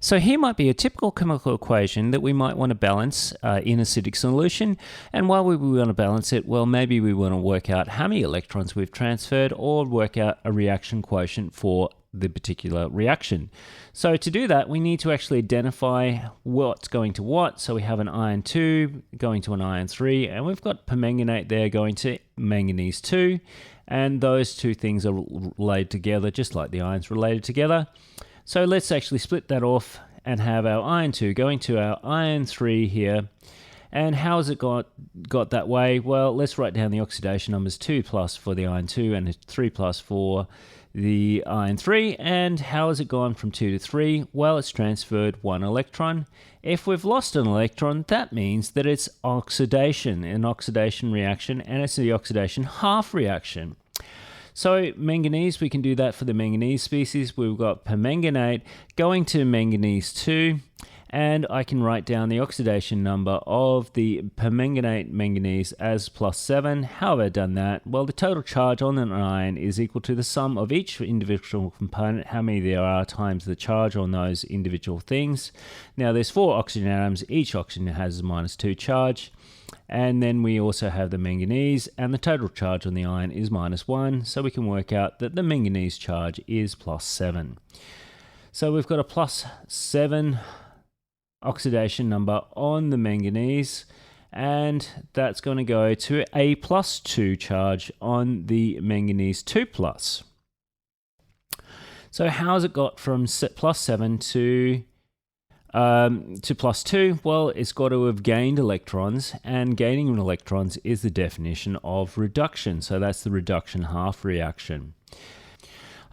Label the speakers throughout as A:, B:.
A: So here might be a typical chemical equation that we might want to balance in acidic solution. And why would we want to balance it? Well, maybe we want to work out how many electrons we've transferred or work out a reaction quotient for the particular reaction. So to do that, we need to actually identify what's going to what. So we have an iron 2 going to an iron 3, and we've got permanganate there going to manganese 2. And those two things are related together, just like the ions related together. So let's actually split that off and have our iron 2 going to our iron 3 here. And how has it got that way? Well, let's write down the oxidation numbers: 2 plus for the iron 2 and 3 plus for the iron 3. And how has it gone from 2 to 3? Well, it's transferred 1 electron. If we've lost an electron, that means that it's oxidation, an oxidation reaction, and it's the oxidation half reaction. So manganese, we can do that for the manganese species. We've got permanganate going to manganese 2, and I can write down the oxidation number of the permanganate manganese as +7. How have I done that? Well, the total charge on an ion is equal to the sum of each individual component, how many there are, times the charge on those individual things. Now there's 4 oxygen atoms. Each oxygen has a -2 charge. And then we also have the manganese, and the total charge on the ion is -1, so we can work out that the manganese charge is +7. So we've got a +7 oxidation number on the manganese, and that's going to go to a +2 charge on the manganese 2+. So how has it got from +7 to +2? Well, it's got to have gained electrons, and gaining electrons is the definition of reduction. So that's the reduction half reaction.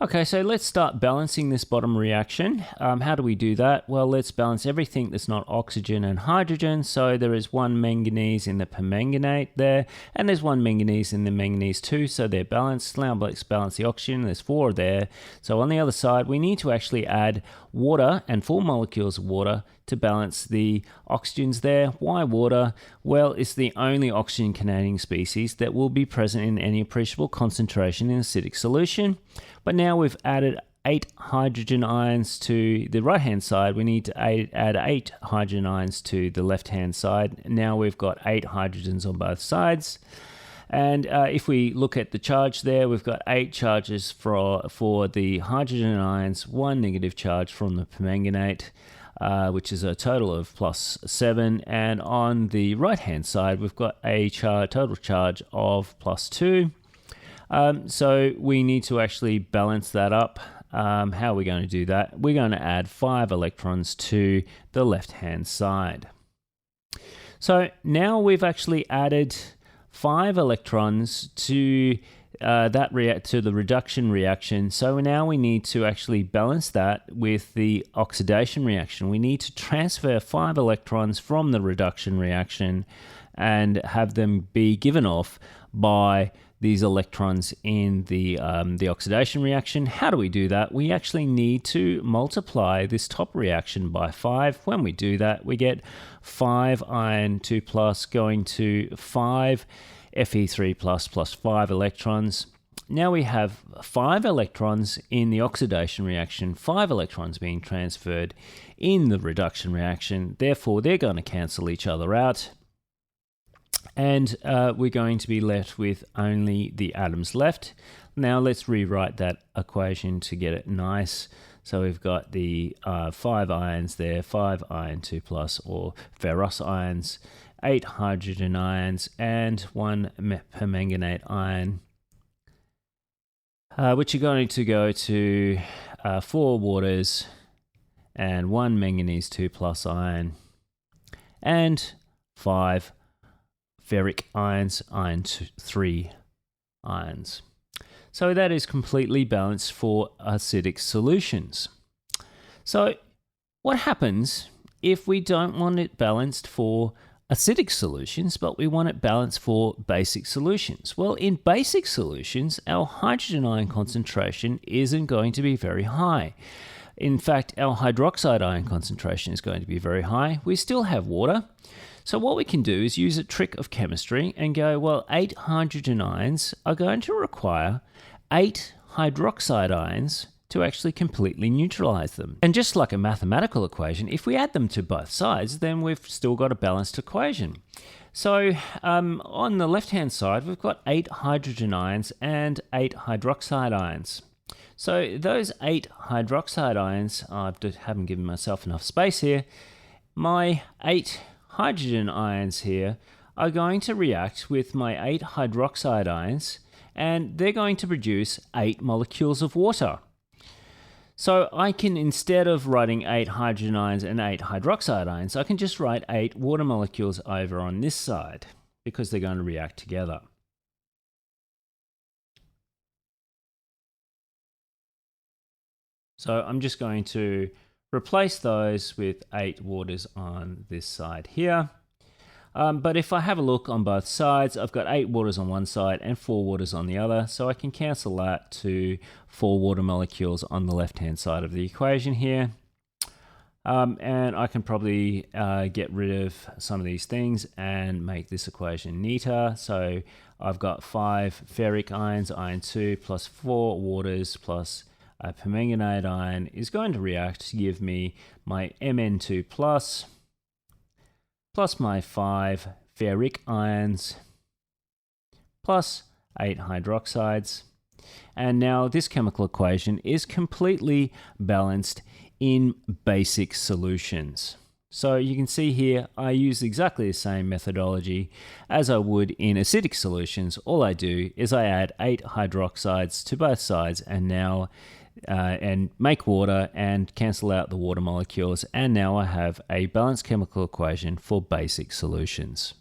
A: Okay, so let's start balancing this bottom reaction. How do we do that? Well, let's balance everything that's not oxygen and hydrogen. So there is 1 manganese in the permanganate there, and there's 1 manganese in the manganese 2, so they're balanced. Now let's balance the oxygen. There's 4 there. So on the other side, we need to actually add water and 4 molecules of water to balance the oxygens there. Why water? Well, it's the only oxygen-containing species that will be present in any appreciable concentration in acidic solution. But now we've added 8 hydrogen ions to the right-hand side. We need to add 8 hydrogen ions to the left-hand side. Now we've got 8 hydrogens on both sides. And if we look at the charge there, we've got 8 charges for the hydrogen ions, 1 negative charge from the permanganate, which is a total of +7. And on the right-hand side, we've got a total charge of +2. So we need to actually balance that up. How are we going to do that? We're going to add 5 electrons to the left-hand side. So now we've actually added 5 electrons to the reduction reaction. So now we need to actually balance that with the oxidation reaction. We need to transfer 5 electrons from the reduction reaction and have them be given off by these electrons in the oxidation reaction. How do we do that? We actually need to multiply this top reaction by 5. When we do that, we get 5 iron 2+ going to 5 Fe3+ plus 5 electrons. Now we have 5 electrons in the oxidation reaction, 5 electrons being transferred in the reduction reaction. Therefore, they're going to cancel each other out. And we're going to be left with only the atoms left. Now let's rewrite that equation to get it nice. So we've got the 5 ions there, 5 iron 2+ or ferrous ions, 8 hydrogen ions, and 1 permanganate ion, which are going to go to 4 waters and 1 manganese 2+ ion, and 5 ferric ions, iron 3 ions. So that is completely balanced for acidic solutions. So what happens if we don't want it balanced for acidic solutions, but we want it balanced for basic solutions? Well, in basic solutions, our hydrogen ion concentration isn't going to be very high. In fact, our hydroxide ion concentration is going to be very high. We still have water. So what we can do is use a trick of chemistry and go, well, 8 hydrogen ions are going to require 8 hydroxide ions to actually completely neutralize them. And just like a mathematical equation, if we add them to both sides, then we've still got a balanced equation. So on the left-hand side, we've got 8 hydrogen ions and 8 hydroxide ions. So those 8 hydroxide ions, I haven't given myself enough space here, my 8 hydrogen ions here are going to react with my 8 hydroxide ions, and they're going to produce 8 molecules of water. So I can, instead of writing 8 hydrogen ions and 8 hydroxide ions, I can just write 8 water molecules over on this side, because they're going to react together. So I'm just going to replace those with 8 waters on this side here. But if I have a look on both sides, I've got 8 waters on one side and 4 waters on the other, so I can cancel that to 4 water molecules on the left-hand side of the equation here. And I can probably get rid of some of these things and make this equation neater. So I've got 5 ferric ions, iron 2, plus 4 waters, plus a permanganate ion is going to react to give me my Mn2+, plus my 5 ferric ions, plus 8 hydroxides. And now this chemical equation is completely balanced in basic solutions. So you can see here, I use exactly the same methodology as I would in acidic solutions. All I do is I add 8 hydroxides to both sides and make water and cancel out the water molecules, and now I have a balanced chemical equation for basic solutions.